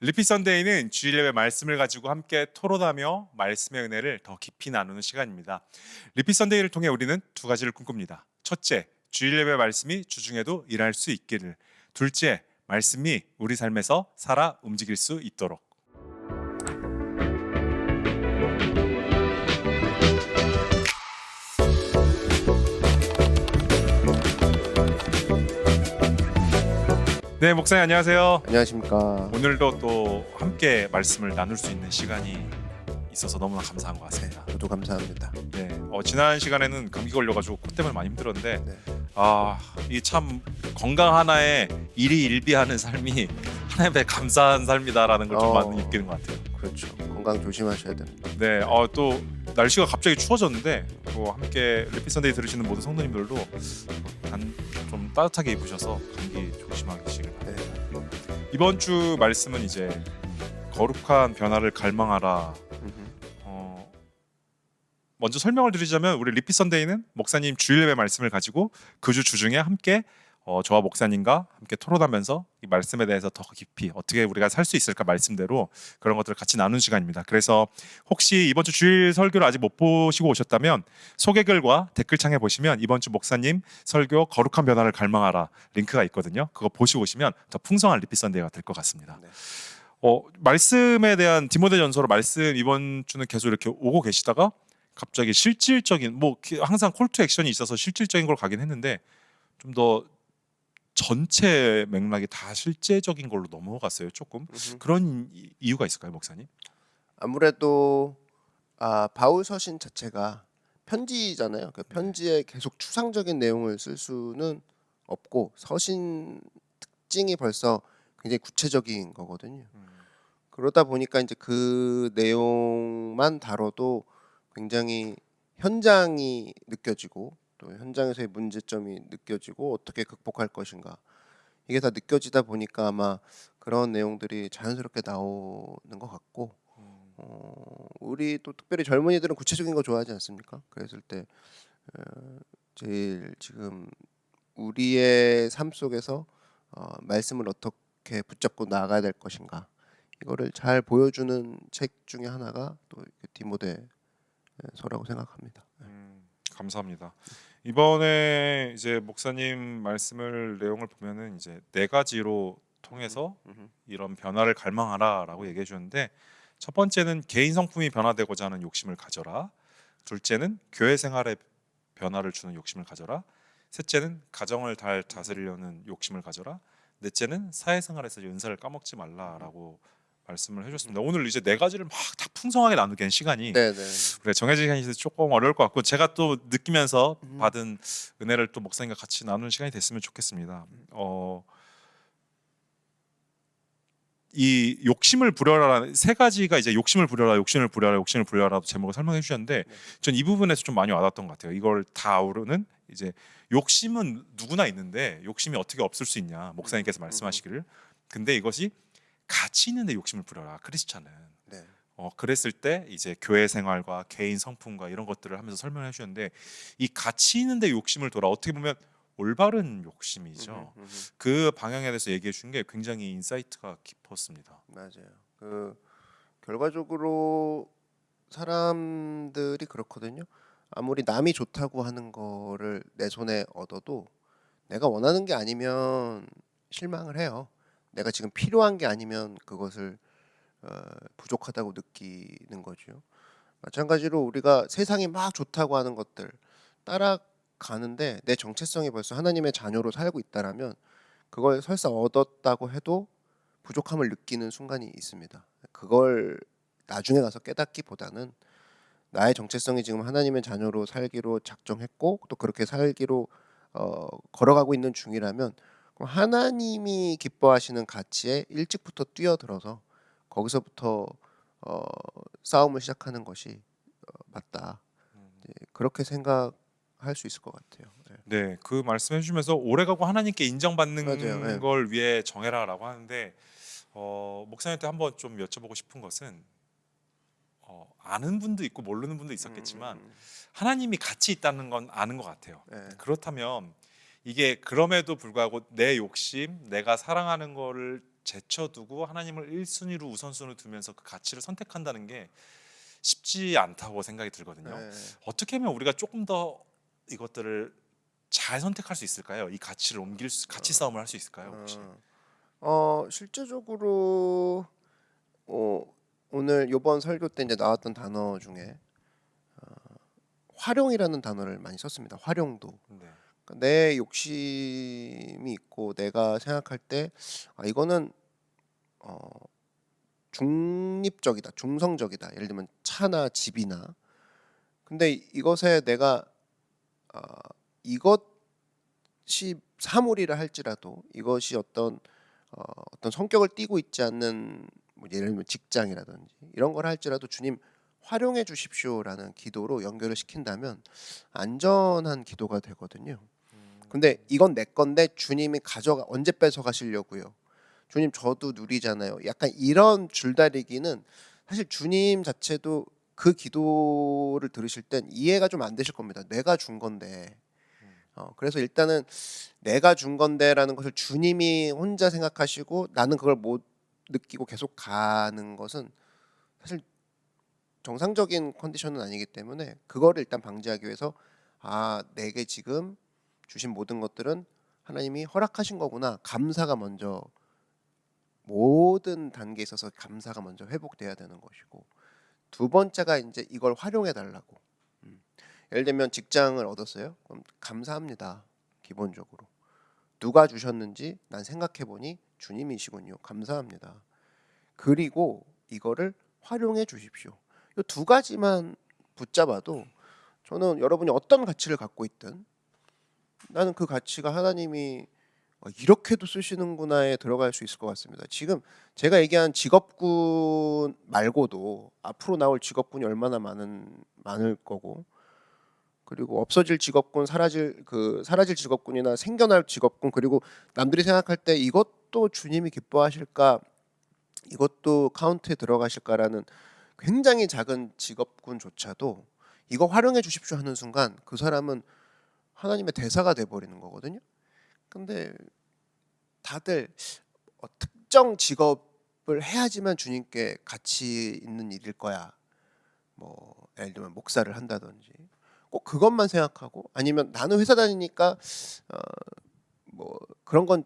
리피 선데이는 주일 예배 말씀을 가지고 함께 토론하며 말씀의 은혜를 더 깊이 나누는 시간입니다. 리피 선데이를 통해 우리는 두 가지를 꿈꿉니다. 첫째, 주일 예배 말씀이 주중에도 일할 수 있기를. 둘째, 말씀이 우리 삶에서 살아 움직일 수 있도록. 네, 목사님 안녕하세요. 안녕하십니까. 오늘도 또 함께 말씀을 나눌 수 있는 시간이 있어서 너무나 감사한 것 같습니다. 저도 감사합니다. 네, 지난 시간에는 감기 걸려가지고 코 때문에 많이 힘들었는데 네. 이 참 건강 하나에 일희일비하는 삶이 하나님의 감사한 삶이다라는 걸 좀 많이 느끼는 것 같아요. 그렇죠. 건강 조심하셔야 됩니다. 네, 또 날씨가 갑자기 추워졌는데 또 함께 리피 선데이 들으시는 모든 성도님들도 좀 따뜻하게 입으셔서 감기 조심하시길 바랍니다. 네. 이번 주 말씀은 이제 거룩한 변화를 갈망하라. 먼저 설명을 드리자면 우리 리피 선데이는 목사님 주일 예배 말씀을 가지고 그 주 주중에 함께 저와 목사님과 함께 토론하면서 이 말씀에 대해서 더 깊이 어떻게 우리가 살 수 있을까 말씀대로 그런 것들을 같이 나누는 시간입니다. 그래서 혹시 이번 주 주일 설교를 아직 못 보시고 오셨다면 소개글과 댓글창에 보시면 이번 주 목사님 설교 거룩한 변화를 갈망하라 링크가 있거든요. 그거 보시고 오시면 더 풍성한 리피 선데이가 될 것 같습니다. 네. 말씀에 대한 디모데전서로 말씀 이번 주는 계속 이렇게 오고 계시다가 갑자기 실질적인 항상 콜투 액션이 있어서 실질적인 걸 가긴 했는데 좀 더 전체 맥락이 다 실제적인 걸로 넘어갔어요. 조금 그런 이유가 있을까요, 목사님? 아무래도 바울 서신 자체가 편지잖아요. 그 편지에 계속 추상적인 내용을 쓸 수는 없고 서신 특징이 벌써 굉장히 구체적인 거거든요. 그러다 보니까 이제 그 내용만 다뤄도 굉장히 현장이 느껴지고 또 현장에서의 문제점이 느껴지고 어떻게 극복할 것인가 이게 다 느껴지다 보니까 아마 그런 내용들이 자연스럽게 나오는 것 같고 우리 또 특별히 젊은이들은 구체적인 거 좋아하지 않습니까? 그랬을 때 제일 지금 우리의 삶 속에서 말씀을 어떻게 붙잡고 나가야 될 것인가 이거를 잘 보여주는 책 중에 하나가 또 디모데서라고 생각합니다. 감사합니다. 이번에 이제 목사님 말씀을 내용을 보면은 이제 네 가지로 통해서 이런 변화를 갈망하라라고 얘기해 주는데 첫 번째는 개인 성품이 변화되고자 하는 욕심을 가져라. 둘째는 교회 생활에 변화를 주는 욕심을 가져라. 셋째는 가정을 잘 다스리려는 욕심을 가져라. 넷째는 사회생활에서 은사를 까먹지 말라라고 말씀을 해주셨습니다. 오늘 이제 네 가지를 막 다 풍성하게 나누게 된 시간이 네네. 우리가 정해진 시간이 있어서 조금 어려울 것 같고 제가 또 느끼면서 받은 은혜를 또 목사님과 같이 나누는 시간이 됐으면 좋겠습니다. 이 욕심을 부려라 세 가지가 이제 욕심을 부려라, 욕심을 부려라, 욕심을 부려라 제목을 설명해 주셨는데 전 이 부분에서 좀 많이 와닿았던 것 같아요. 이걸 다 아우르는 이제 욕심은 누구나 있는데 욕심이 어떻게 없을 수 있냐 목사님께서 말씀하시기를. 근데 이것이 가치 있는데 욕심을 부려라 크리스찬은. 네. 그랬을 때 이제 교회 생활과 개인 성품과 이런 것들을 하면서 설명해 주셨는데 이 가치 있는데 욕심을 둬라 어떻게 보면 올바른 욕심이죠. 그 방향에 대해서 얘기해 준 게 굉장히 인사이트가 깊었습니다. 맞아요. 그 결과적으로 사람들이 그렇거든요. 아무리 남이 좋다고 하는 거를 내 손에 얻어도 내가 원하는 게 아니면 실망을 해요. 내가 지금 필요한 게 아니면 그것을 부족하다고 느끼는 거죠. 마찬가지로 우리가 세상이 막 좋다고 하는 것들 따라가는데 내 정체성이 벌써 하나님의 자녀로 살고 있다라면 그걸 설사 얻었다고 해도 부족함을 느끼는 순간이 있습니다. 그걸 나중에 가서 깨닫기보다는 나의 정체성이 지금 하나님의 자녀로 살기로 작정했고 또 그렇게 살기로 걸어가고 있는 중이라면 그럼 하나님이 기뻐하시는 가치에 일찍부터 뛰어들어서 거기서부터 싸움을 시작하는 것이 맞다. 그렇게 생각할 수 있을 것 같아요. 네. 네, 그 말씀해 주시면서 오래가고 하나님께 인정받는 맞아요. 네. 걸 위해 정해라라고 하는데 목사님한테 한번 좀 여쭤보고 싶은 것은 아는 분도 있고 모르는 분도 있었겠지만 하나님이 같이 있다는 건 아는 것 같아요. 네. 그렇다면 이게 그럼에도 불구하고 내 욕심, 내가 사랑하는 거를 제쳐두고 하나님을 1순위로 우선순위로 두면서 그 가치를 선택한다는 게 쉽지 않다고 생각이 들거든요. 네. 어떻게 하면 우리가 조금 더 이것들을 잘 선택할 수 있을까요? 이 가치를 가치 싸움을 할 수 있을까요, 혹시? 실제적으로 오늘 요번 설교 때 이제 나왔던 단어 중에 활용이라는 단어를 많이 썼습니다. 활용도. 네. 그러니까 내 욕심이 있고 내가 생각할 때 이거는 중립적이다, 중성적이다. 예를 들면 차나 집이나. 근데 이것에 내가 이것이 사물이라 할지라도 이것이 어떤 성격을 띠고 있지 않는 뭐 예를 들면 직장이라든지 이런 걸 할지라도 주님 활용해 주십시오라는 기도로 연결을 시킨다면 안전한 기도가 되거든요. 근데 이건 내 건데 주님이 언제 뺏어 가시려고요? 주님 저도 누리잖아요. 약간 이런 줄다리기는 사실 주님 자체도 그 기도를 들으실 땐 이해가 좀 안 되실 겁니다. 내가 준 건데. 그래서 일단은 내가 준 건데라는 것을 주님이 혼자 생각하시고 나는 그걸 못 느끼고 계속 가는 것은 사실 정상적인 컨디션은 아니기 때문에 그거를 일단 방지하기 위해서 내게 지금 주신 모든 것들은 하나님이 허락하신 거구나. 감사가 먼저 모든 단계에 있어서 감사가 먼저 회복돼야 되는 것이고 두 번째가 이제 이걸 활용해 달라고. 예를 들면 직장을 얻었어요. 그럼 감사합니다. 기본적으로 누가 주셨는지 난 생각해 보니 주님이시군요. 감사합니다. 그리고 이거를 활용해 주십시오. 이 두 가지만 붙잡아도 저는 여러분이 어떤 가치를 갖고 있든 나는 그 가치가 하나님이 이렇게도 쓰시는구나에 들어갈 수 있을 것 같습니다. 지금 제가 얘기한 직업군 말고도 앞으로 나올 직업군이 얼마나 많을 거고 그리고 없어질 직업군, 사라질 직업군이나 생겨날 직업군 그리고 남들이 생각할 때 이것도 주님이 기뻐하실까 이것도 카운트에 들어가실까라는 굉장히 작은 직업군조차도 이거 활용해 주십시오 하는 순간 그 사람은 하나님의 대사가 돼 버리는 거거든요. 근데 다들 특정 직업을 해야지만 주님께 가치 있는 일일 거야. 뭐 예를 들면 목사를 한다든지 꼭 그것만 생각하고 아니면 나는 회사 다니니까 뭐 그런 건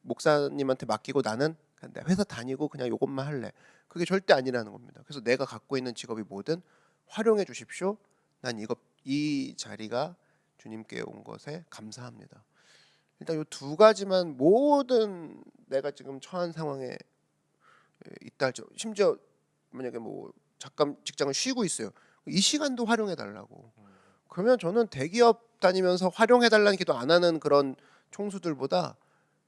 목사님한테 맡기고 나는 그냥 회사 다니고 그냥 요것만 할래. 그게 절대 아니라는 겁니다. 그래서 내가 갖고 있는 직업이 뭐든 활용해 주십시오. 난 이 자리가 주님께 온 것에 감사합니다. 일단 이 두 가지만 모든 내가 지금 처한 상황에 있다 할지 심지어 만약에 뭐 잠깐 직장을 쉬고 있어요. 이 시간도 활용해 달라고. 그러면 저는 대기업 다니면서 활용해 달라는 기도 안 하는 그런 총수들보다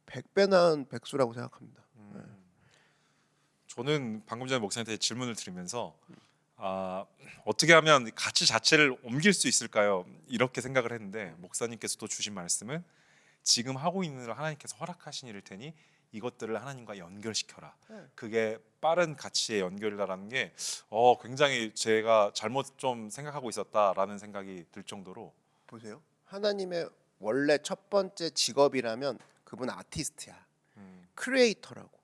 100배 나은 백수라고 생각합니다. 저는 방금 전에 목사님한테 질문을 드리면서 어떻게 하면 가치 자체를 옮길 수 있을까요? 이렇게 생각을 했는데 목사님께서도 주신 말씀은 지금 하고 있는 일 하나님께서 허락하신 일일 테니 이것들을 하나님과 연결시켜라. 그게 빠른 가치의 연결이라는 게 굉장히 제가 잘못 좀 생각하고 있었다라는 생각이 들 정도로 보세요. 하나님의 원래 첫 번째 직업이라면 그분 아티스트야. 크리에이터라고.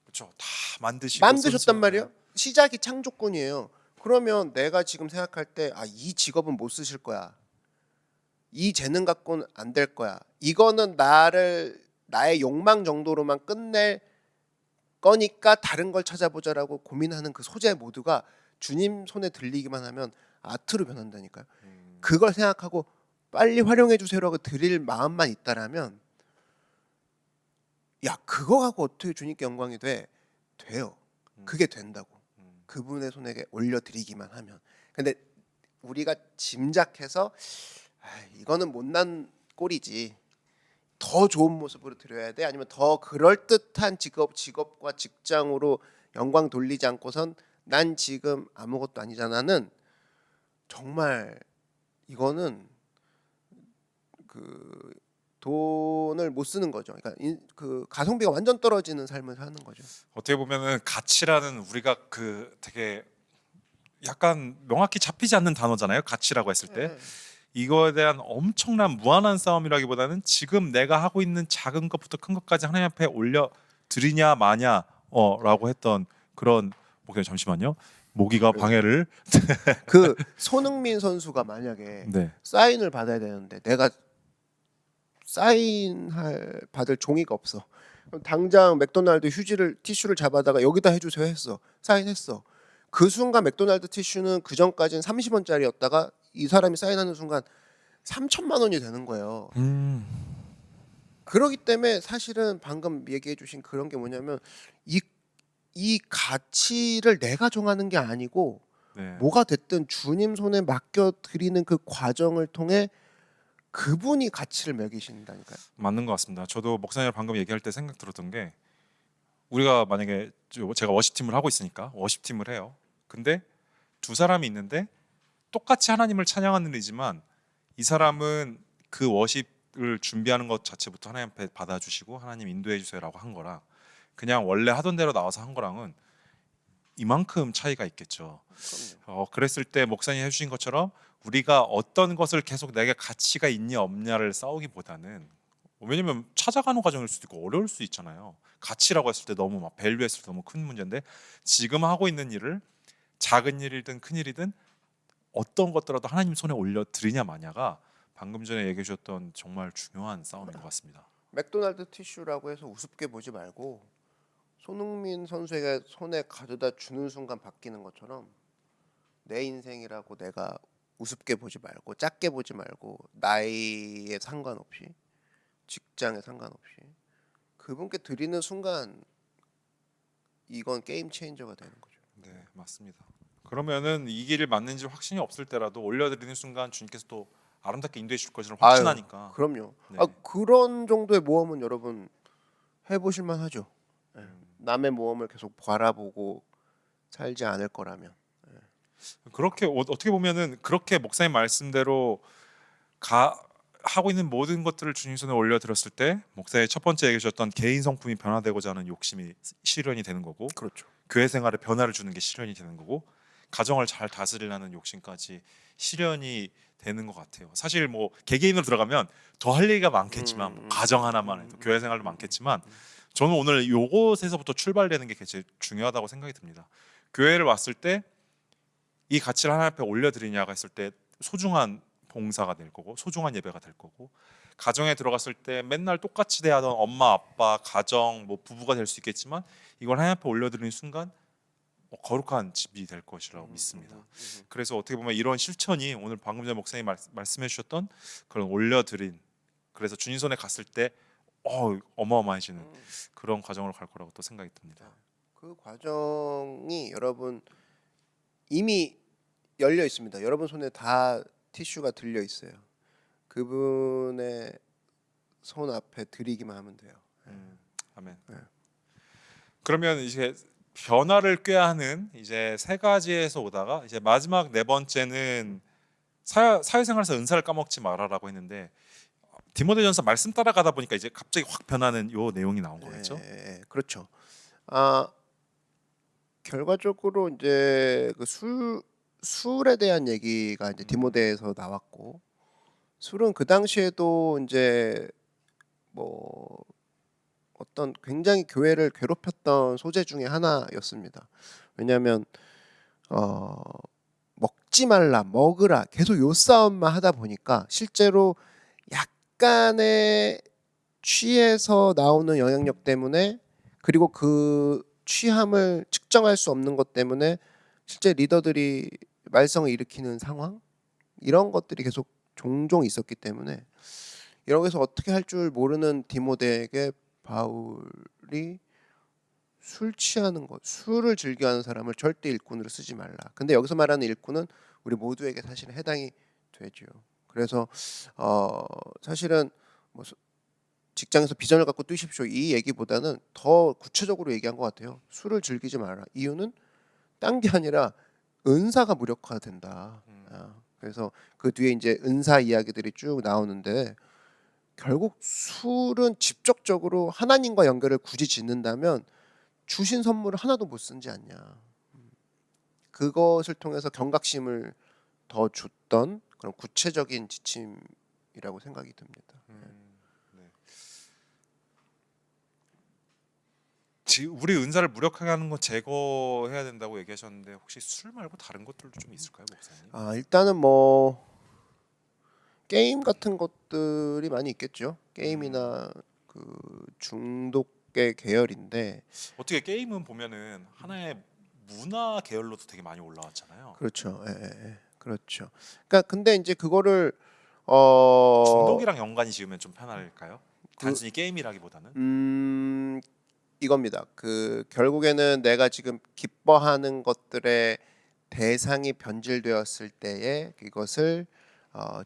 그렇죠. 다 만드시고 만드셨단 말이에요. 시작이 창조권이에요. 그러면 내가 지금 생각할 때 이 직업은 못 쓰실 거야. 이 재능 갖고는 안 될 거야. 이거는 나의 욕망 정도로만 끝낼 거니까 다른 걸 찾아보자라고 고민하는 그 소재 모두가 주님 손에 들리기만 하면 아트로 변한다니까요. 그걸 생각하고 빨리 활용해 주세요라고 드릴 마음만 있다라면 그거 갖고 어떻게 주님께 영광이 돼요. 그게 된다고. 그분의 손에 올려드리기만 하면. 근데 우리가 짐작해서 이거는 못난 꼴이지. 더 좋은 모습으로 드려야 돼. 아니면 더 그럴듯한 직업과 직장으로 영광 돌리지 않고선 난 지금 아무것도 아니잖아는 정말 이거는 그 돈을 못 쓰는 거죠. 그러니까 그 가성비가 완전 떨어지는 삶을 사는 거죠. 어떻게 보면은 가치라는 우리가 되게 약간 명확히 잡히지 않는 단어잖아요. 가치라고 했을 때 이거에 대한 엄청난 무한한 싸움이라기보다는 지금 내가 하고 있는 작은 것부터 큰 것까지 하나님 앞에 올려 드리냐 마냐라고 했던 그런 목사님 잠시만요. 모기가 방해를 그 손흥민 선수가 만약에 네. 사인을 받아야 되는데 내가 사인할 받을 종이가 없어. 그럼 당장 맥도날드 휴지를 티슈를 잡아다가 여기다 해주세요 했어. 사인했어. 그 순간 맥도날드 티슈는 그 전까지는 30원짜리였다가 이 사람이 사인하는 순간 3천만 원이 되는 거예요. 그러기 때문에 사실은 방금 얘기해 주신 그런 게 뭐냐면 이 가치를 내가 정하는 게 아니고 네. 뭐가 됐든 주님 손에 맡겨 드리는 그 과정을 통해 그분이 가치를 매기신다니까요. 맞는 것 같습니다. 저도 목사님 방금 얘기할 때 생각 들었던 게 우리가 만약에 제가 워십팀을 하고 있으니까 워십팀을 해요. 근데 두 사람이 있는데 똑같이 하나님을 찬양하는 일이지만 이 사람은 그 워십을 준비하는 것 자체부터 하나님 앞에 받아주시고 하나님 인도해 주세요라고 한 거랑 그냥 원래 하던 대로 나와서 한 거랑은 이만큼 차이가 있겠죠. 그랬을 때 목사님 해주신 것처럼 우리가 어떤 것을 계속 내게 가치가 있냐 없냐를 싸우기보다는 왜냐면 찾아가는 과정일 수도 있고 어려울 수 있잖아요. 가치라고 했을 때 너무 막 밸류했을 때 너무 큰 문제인데 지금 하고 있는 일을 작은 일이든 큰 일이든 어떤 것더라도 하나님 손에 올려 드리냐 마냐가 방금 전에 얘기해 주셨던 정말 중요한 싸움인 것 같습니다. 맥도날드 티슈라고 해서 우습게 보지 말고 손흥민 선수에게 손에 가져다 주는 순간 바뀌는 것처럼 내 인생이라고 내가 우습게 보지 말고 작게 보지 말고 나이에 상관없이 직장에 상관없이 그분께 드리는 순간 이건 게임 체인저가 되는 거죠. 네, 맞습니다. 그러면은 이 길을 맞는지 확신이 없을 때라도 올려드리는 순간 주님께서 또 아름답게 인도해 주실 것을 확신하니까. 그럼요. 네. 그런 정도의 모험은 여러분 해보실 만하죠. 네. 남의 모험을 계속 바라보고 살지 않을 거라면. 그렇게 어떻게 보면은 그렇게 목사님 말씀대로 하고 있는 모든 것들을 주님 손에 올려드렸을 때 목사의 첫 번째 얘기해 주셨던 개인 성품이 변화되고자 하는 욕심이 실현이 되는 거고 그렇죠. 교회 생활에 변화를 주는 게 실현이 되는 거고 가정을 잘 다스리려는 욕심까지 실현이 되는 것 같아요. 사실 뭐 개개인으로 들어가면 더 할 얘기가 많겠지만 뭐 가정 하나만 해도 교회 생활도 많겠지만 저는 오늘 요것에서부터 출발되는 게 제일 중요하다고 생각이 듭니다. 교회를 왔을 때 이 가치를 하나님 앞에 올려드리냐가 했을 때 소중한 봉사가 될 거고 소중한 예배가 될 거고 가정에 들어갔을 때 맨날 똑같이 대하던 엄마 아빠 가정 뭐 부부가 될 수 있겠지만 이걸 하나님 앞에 올려드리는 순간 거룩한 집이 될 것이라고 믿습니다. 그래서 어떻게 보면 이런 실천이 오늘 방금 전에 목사님 말씀해 주셨던 그런 올려드린 그래서 주님 손에 갔을 때 어마어마해지는 그런 과정으로 갈 거라고 또 생각이 듭니다. 그 과정이 여러분 이미 열려 있습니다. 여러분 손에 다 티슈가 들려 있어요. 그분의 손 앞에 드리기만 하면 돼요. 아멘. 네. 그러면 이제 변화를 꾀하는 이제 세 가지에서 오다가 이제 마지막 네 번째는 사회생활에서 은사를 까먹지 말아라고 했는데 디모데전서 말씀 따라가다 보니까 이제 갑자기 확 변하는 요 내용이 나온 거겠죠? 네, 그렇죠. 결과적으로 이제 그 술에 대한 얘기가 이제 디모데에서 나왔고 술은 그 당시에도 이제 뭐 어떤 굉장히 교회를 괴롭혔던 소재 중에 하나였습니다. 왜냐하면 먹지 말라, 먹으라 계속 요 싸움만 하다 보니까 실제로 약간의 취해서 나오는 영향력 때문에 그리고 그 취함을 측정할 수 없는 것 때문에 실제 리더들이 말썽을 일으키는 상황 이런 것들이 계속 종종 있었기 때문에 여기서 어떻게 할 줄 모르는 디모데에게 바울이 술 취하는 것, 술을 즐겨하는 사람을 절대 일꾼으로 쓰지 말라. 근데 여기서 말하는 일꾼은 우리 모두에게 사실은 해당이 되죠. 그래서 사실은 뭐 직장에서 비전을 갖고 뛰십시오 이 얘기보다는 더 구체적으로 얘기한 것 같아요. 술을 즐기지 마라. 이유는 딴 게 아니라 은사가 무력화된다. 그래서 그 뒤에 이제 은사 이야기들이 쭉 나오는데 결국 술은 직접적으로 하나님과 연결을 굳이 짓는다면 주신 선물을 하나도 못 쓴지 않냐. 그것을 통해서 경각심을 더 줬던 그런 구체적인 지침이라고 생각이 듭니다. 네. 우리 은사를 무력하게 하는 건 제거해야 된다고 얘기하셨는데 혹시 술 말고 다른 것들도 좀 있을까요, 목사님? 일단은 뭐 게임 같은 것들이 많이 있겠죠. 게임이나 그 중독의 계열인데 어떻게 게임은 보면은 하나의 문화 계열로도 되게 많이 올라왔잖아요. 그렇죠. 예, 예, 예. 그렇죠. 그러니까 근데 이제 그거를 중독이랑 연관이 지으면 좀 편할까요? 그 단순히 게임이라기보다는. 이겁니다. 그 결국에는 내가 지금 기뻐하는 것들의 대상이 변질되었을 때에 이것을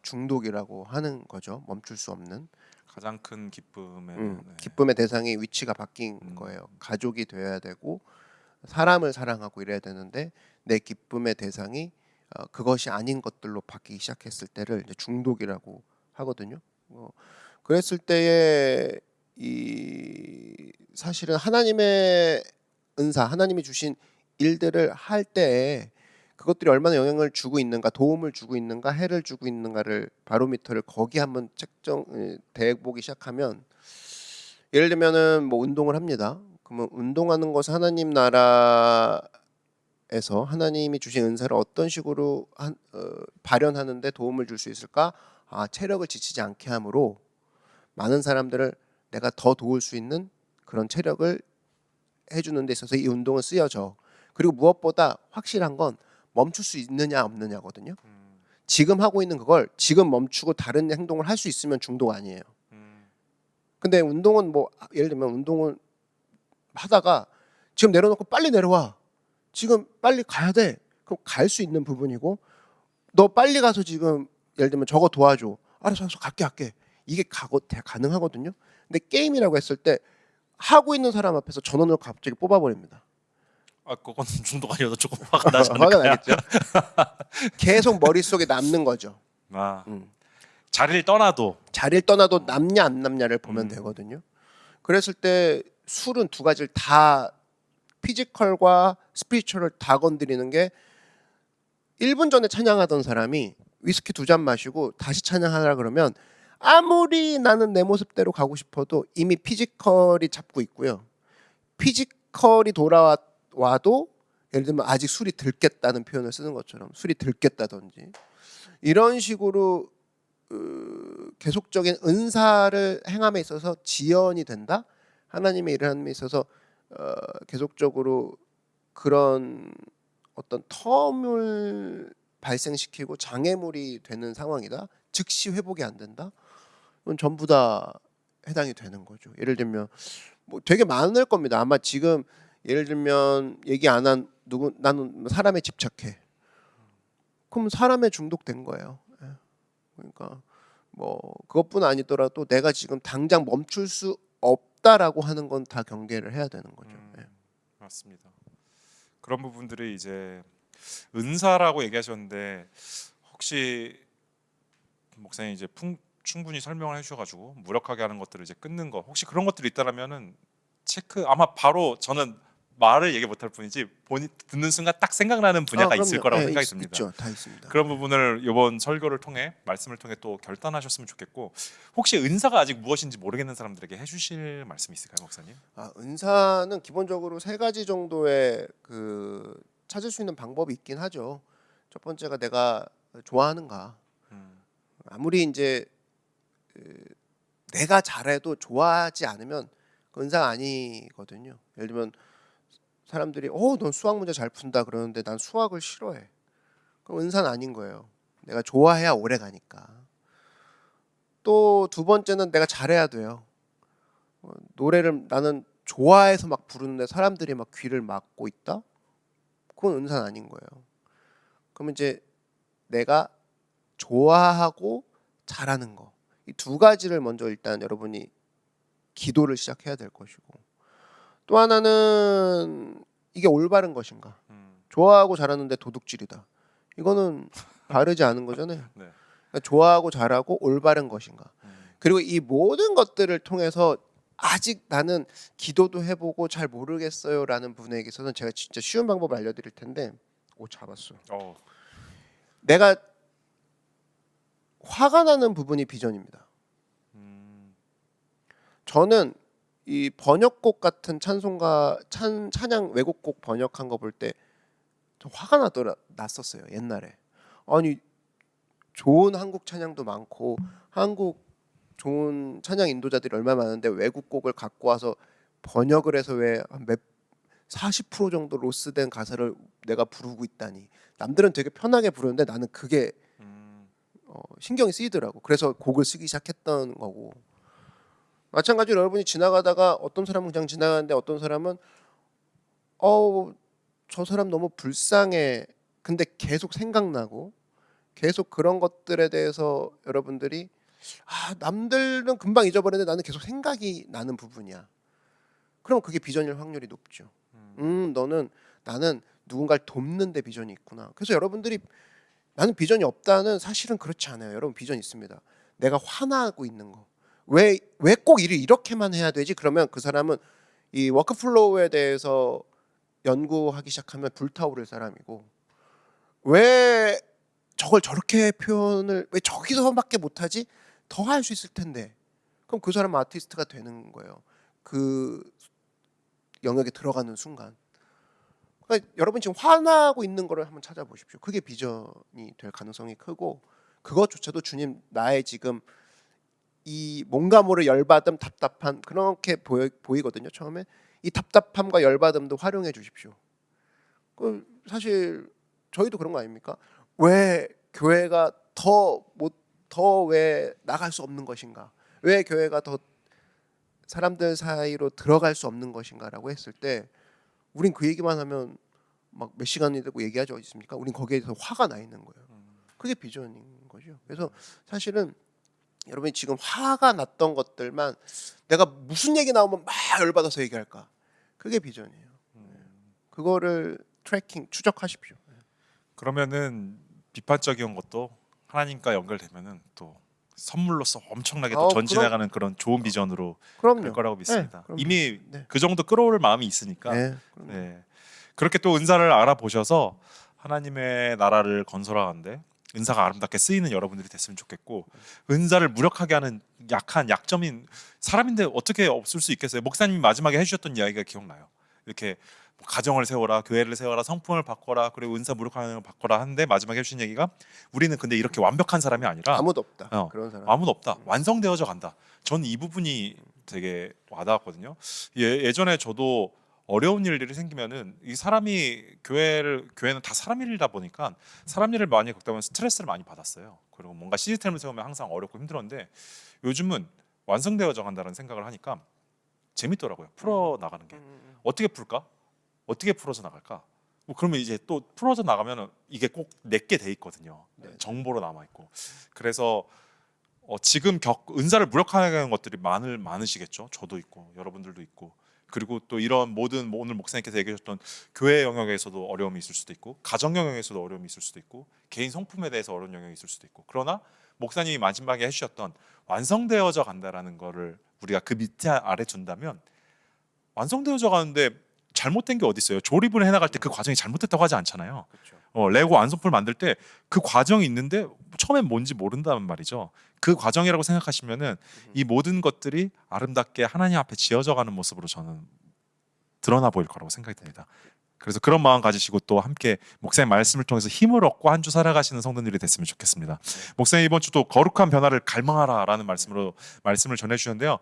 중독이라고 하는 거죠. 멈출 수 없는 가장 큰 기쁨의 네. 기쁨의 대상이 위치가 바뀐 음. 거예요. 가족이 되어야 되고 사람을 사랑하고 이래야 되는데 내 기쁨의 대상이 그것이 아닌 것들로 바뀌기 시작했을 때를 이제 중독이라고 하거든요. 그랬을 때에 이 사실은 하나님의 은사, 하나님이 주신 일들을 할 때에 그것들이 얼마나 영향을 주고 있는가, 도움을 주고 있는가, 해를 주고 있는가를 바로미터를 거기 한번 대보기 시작하면 예를 들면은 뭐 운동을 합니다. 그러면 운동하는 것은 하나님 나라에서 하나님이 주신 은사를 어떤 식으로 발현하는데 도움을 줄 수 있을까? 체력을 지치지 않게 함으로 많은 사람들을 내가 더 도울 수 있는 그런 체력을 해주는 데 있어서 이 운동은 쓰여져. 그리고 무엇보다 확실한 건 멈출 수 있느냐 없느냐거든요. 지금 하고 있는 그걸 지금 멈추고 다른 행동을 할 수 있으면 중독 아니에요. 근데 운동은 뭐 예를 들면 운동을 하다가 지금 내려놓고 빨리 내려와. 지금 빨리 가야 돼. 그럼 갈 수 있는 부분이고 너 빨리 가서 지금 예를 들면 저거 도와줘. 알았어, 알았어, 갈게. 이게 가능하거든요. 근데 게임이라고 했을 때 하고 있는 사람 앞에서 전원을 갑자기 뽑아버립니다. 그건 중독 아니어도 조금 화가 나지 화가 않을까요? 나겠죠. 계속 머릿속에 남는 거죠. 아, 음. 자리를 떠나도 자리를 떠나도 남냐 안 남냐를 보면 되거든요. 그랬을 때 술은 두 가지를 다 피지컬과 스피리추얼을 다 건드리는 게 1분 전에 찬양하던 사람이 위스키 2잔 마시고 다시 찬양하라 그러면 아무리 나는 내 모습대로 가고 싶어도 이미 피지컬이 잡고 있고요. 피지컬이 돌아와도 예를 들면 아직 술이 들겠다는 표현을 쓰는 것처럼 술이 들겠다든지 이런 식으로 계속적인 은사를 행함에 있어서 지연이 된다. 하나님의 일을 함에 있어서 계속적으로 그런 어떤 텀을 발생시키고 장애물이 되는 상황이다. 즉시 회복이 안 된다. 이건 전부 다 해당이 되는 거죠. 예를 들면 뭐 되게 많을 겁니다. 아마 지금 예를 들면 얘기 안 한 누구 나는 사람에 집착해. 그럼 사람에 중독된 거예요. 예. 그러니까 뭐 그것뿐 아니더라도 내가 지금 당장 멈출 수 없다라고 하는 건 다 경계를 해야 되는 거죠. 예. 맞습니다. 그런 부분들이 이제 은사라고 얘기하셨는데 혹시 목사님 이제 충분히 설명을 해주셔가지고 무력하게 하는 것들을 이제 끊는 거 혹시 그런 것들이 있다라면은 체크 아마 바로 저는 말을 얘기 못할 뿐이지 본인 듣는 순간 딱 생각나는 분야가 있을 그럼요. 거라고 예, 생각이 듭니다. 있죠. 다 있습니다. 그런 부분을 이번 설교를 통해 말씀을 통해 또 결단하셨으면 좋겠고 혹시 은사가 아직 무엇인지 모르겠는 사람들에게 해주실 말씀 있을까요, 목사님? 은사는 기본적으로 세 가지 정도의 그 찾을 수 있는 방법이 있긴 하죠. 첫 번째가 내가 좋아하는가. 아무리 이제 내가 잘해도 좋아하지 않으면 그 은사가 아니거든요. 예를 들면 사람들이 넌 수학 문제 잘 푼다 그러는데 난 수학을 싫어해. 그럼 은사는 아닌 거예요. 내가 좋아해야 오래 가니까. 또 두 번째는 내가 잘해야 돼요. 노래를 나는 좋아해서 막 부르는데 사람들이 막 귀를 막고 있다? 그건 은사는 아닌 거예요. 그러면 이제 내가 좋아하고 잘하는 거. 이 두 가지를 먼저 일단 여러분이 기도를 시작해야 될 것이고 또 하나는 이게 올바른 것인가. 좋아하고 잘하는데 도둑질이다. 이거는 바르지 않은 거잖아요. 네. 그러니까 좋아하고 잘하고 올바른 것인가. 그리고 이 모든 것들을 통해서 아직 나는 기도도 해보고 잘 모르겠어요라는 분에게서는 제가 진짜 쉬운 방법 알려드릴 텐데 잡았어. 내가 화가 나는 부분이 비전입니다. 저는 이 번역곡 같은 찬송가 찬양 외국곡 번역한 거 볼 때 좀 화가 났었어요 옛날에. 아니 좋은 한국 찬양도 많고 한국 좋은 찬양 인도자들이 얼마나 많은데 외국 곡을 갖고 와서 번역을 해서 왜몇 40% 정도 로스된 가사를 내가 부르고 있다니. 남들은 되게 편하게 부르는데 나는 그게 신경이 쓰이더라고. 그래서 곡을 쓰기 시작했던 거고. 마찬가지로 여러분이 지나가다가 어떤 사람은 그냥 지나가는데 어떤 사람은 저 사람 너무 불쌍해. 근데 계속 생각나고 계속 그런 것들에 대해서 여러분들이 남들은 금방 잊어버리는데 나는 계속 생각이 나는 부분이야. 그럼 그게 비전일 확률이 높죠. 나는 누군가를 돕는 데 비전이 있구나. 그래서 여러분들이 나는 비전이 없다는 사실은 그렇지 않아요. 여러분 비전 있습니다. 내가 화나고 있는 거. 왜 꼭 일을 이렇게만 해야 되지? 그러면 그 사람은 이 워크플로우에 대해서 연구하기 시작하면 불타오를 사람이고, 왜 저걸 저렇게 표현을 왜 저기서밖에 못하지? 더 할 수 있을 텐데. 그럼 그 사람은 아티스트가 되는 거예요. 그 영역에 들어가는 순간. 그러니까 여러분 지금 화나고 있는 거를 한번 찾아보십시오. 그게 비전이 될 가능성이 크고, 그것조차도 주님 나의 지금 이 뭔가 모를 열받음, 답답한 그렇게 보이거든요. 처음에 이 답답함과 열받음도 활용해 주십시오. 그 사실 저희도 그런 거 아닙니까? 왜 교회가 더 왜 나갈 수 없는 것인가? 왜 교회가 더 사람들 사이로 들어갈 수 없는 것인가라고 했을 때, 우린 그 얘기만 하면 막 몇 시간이 되고 얘기하지 않습니까? 우린 거기에 대해서 화가 나 있는 거예요. 그게 비전인 거죠. 그래서 사실은 여러분이 지금 화가 났던 것들만 내가 무슨 얘기 나오면 막 열받아서 얘기할까? 그게 비전이에요. 그거를 추적하십시오. 그러면은 비판적인 것도 하나님과 연결되면은 또 선물로서 엄청나게 또 전진해가는 그런 좋은 비전으로 그럼요. 될 거라고 믿습니다. 그럼요. 이미 네. 그 정도 끌어올 마음이 있으니까 그럼요. 네. 그렇게 또 은사를 알아보셔서 하나님의 나라를 건설하는데 은사가 아름답게 쓰이는 여러분들이 됐으면 좋겠고, 은사를 무력하게 하는 약한 약점인 사람인데 어떻게 없을 수 있겠어요. 목사님이 마지막에 해주셨던 이야기가 기억나요. 이렇게 뭐 가정을 세워라, 교회를 세워라, 성품을 바꿔라, 그리고 은사 무력하는 걸 바꿔라 하는데 마지막에 해주신 얘기가, 우리는 근데 이렇게 완벽한 사람이 아니라 아무도 없다. 그런 사람. 아무도 없다. 완성되어져 간다. 전 이 부분이 되게 와닿았거든요. 예전에 저도 어려운 일들이 생기면은 이 사람이 교회는 다 사람 일이다 보니까 사람 일을 많이 겪다 보면 스트레스를 많이 받았어요. 그리고 뭔가 시스템을 세우면 항상 어렵고 힘들었는데, 요즘은 완성되어져 간다는 생각을 하니까 재밌더라고요. 풀어 나가는 게. 어떻게 풀까? 어떻게 풀어서 나갈까? 뭐 그러면 이제 또 풀어져 나가면 이게 꼭 내게 돼 있거든요. 정보로 남아 있고. 그래서 지금 은사를 무력화하는 것들이 많으시겠죠. 저도 있고 여러분들도 있고. 그리고 또 이런 모든 오늘 목사님께서 얘기해 주셨던 교회 영역에서도 어려움이 있을 수도 있고, 가정 영역에서도 어려움이 있을 수도 있고, 개인 성품에 대해서 어려운 영역이 있을 수도 있고, 그러나 목사님이 마지막에 해주셨던 완성되어져 간다라는 거를 우리가 그 밑에 아래 둔다면, 완성되어져 가는데 잘못된 게 어디 있어요? 조립을 해나갈 때 그 과정이 잘못됐다고 하지 않잖아요. 그렇죠. 레고 완성품 만들 때 그 과정이 있는데 처음엔 뭔지 모른다는 말이죠. 그 과정이라고 생각하시면은 이 모든 것들이 아름답게 하나님 앞에 지어져 가는 모습으로 저는 드러나 보일 거라고 생각이 듭니다. 그래서 그런 마음 가지시고 또 함께 목사님 말씀을 통해서 힘을 얻고 한 주 살아가시는 성도들이 됐으면 좋겠습니다. 목사님 이번 주도 거룩한 변화를 갈망하라라는 말씀을 전해주셨는데요.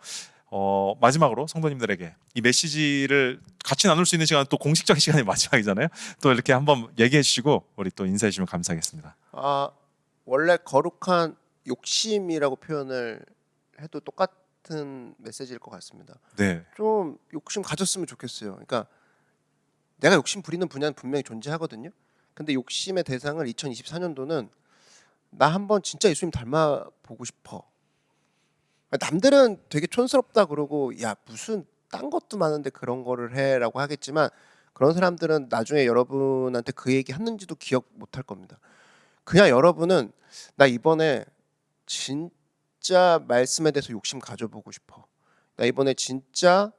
마지막으로 성도님들에게 이 메시지를 같이 나눌 수 있는 시간은 또 공식적인 시간이 마지막이잖아요. 또 이렇게 한번 얘기해 주시고 우리 또 인사해 주시면 감사하겠습니다. 원래 거룩한 욕심이라고 표현을 해도 똑같은 메시지일 것 같습니다. 네. 좀 욕심 가졌으면 좋겠어요. 그러니까 내가 욕심 부리는 분야는 분명히 존재하거든요. 근데 욕심의 대상을 2024년도는 나 한번 진짜 예수님 닮아 보고 싶어. 남들은 되게 촌스럽다 그러고 야 무슨 딴 것도 많은데 그런 거를 해라고 하겠지만, 그런 사람들은 나중에 여러분한테 그 얘기 했는지도 기억 못할 겁니다. 그냥 여러분은 나 이번에 진짜 말씀에 대해서 욕심 가져보고 싶어. 나 이번에 진짜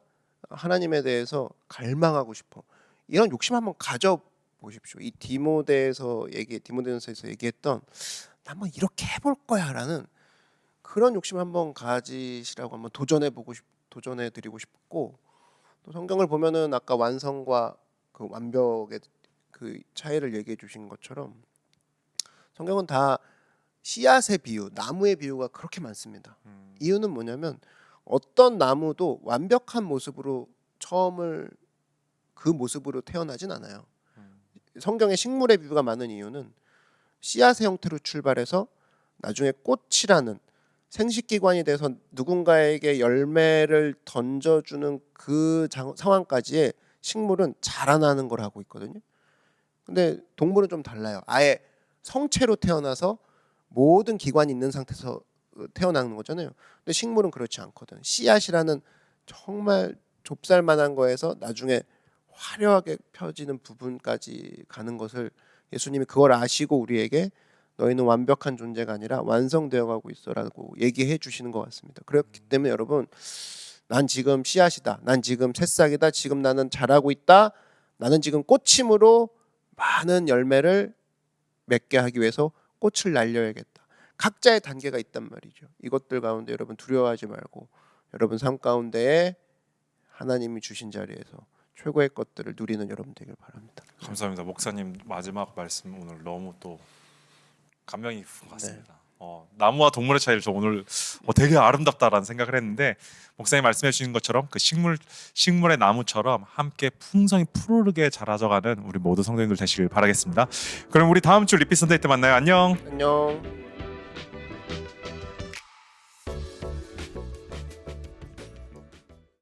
하나님에 대해서 갈망하고 싶어. 이런 욕심 한번 가져보십시오. 이 디모데전서에서 얘기했던 나 한번 이렇게 해볼 거야라는 그런 욕심 한번 가지시라고 한번 도전해보고 도전해 드리고 싶고 또 성경을 보면은 아까 완성과 그 완벽의 그 차이를 얘기해 주신 것처럼 성경은 다 씨앗의 비유, 나무의 비유가 그렇게 많습니다. 이유는 뭐냐면 어떤 나무도 완벽한 모습으로 처음을 그 모습으로 태어나진 않아요. 성경에 식물의 비유가 많은 이유는 씨앗의 형태로 출발해서 나중에 꽃이라는 생식기관이 돼서 누군가에게 열매를 던져주는 그 상황까지의 식물은 자라나는 걸 하고 있거든요. 근데 동물은 좀 달라요. 아예 성체로 태어나서 모든 기관이 있는 상태에서 태어나는 거잖아요. 근데 식물은 그렇지 않거든. 씨앗이라는 정말 좁쌀만한 거에서 나중에 화려하게 펴지는 부분까지 가는 것을 예수님이 그걸 아시고 우리에게 너희는 완벽한 존재가 아니라 완성되어 가고 있어라고 얘기해 주시는 것 같습니다. 그렇기 때문에 여러분, 난 지금 씨앗이다. 난 지금 새싹이다. 지금 나는 자라고 있다. 나는 지금 꽃임으로 많은 열매를 맺게 하기 위해서 꽃을 날려야겠다. 각자의 단계가 있단 말이죠. 이것들 가운데 여러분 두려워하지 말고 여러분 삶 가운데에 하나님이 주신 자리에서 최고의 것들을 누리는 여러분 되길 바랍니다. 감사합니다. 목사님 마지막 말씀 오늘 너무 또 감명이 깊은 것 같습니다. 나무와 동물의 차이를 저 오늘 되게 아름답다라는 생각을 했는데 목사님 말씀해 주신 것처럼 그 식물의 나무처럼 함께 풍성히 푸르르게 자라져가는 우리 모두 성도님들 되시길 바라겠습니다. 그럼 우리 다음 주 리피 선데이 때 만나요. 안녕. 안녕.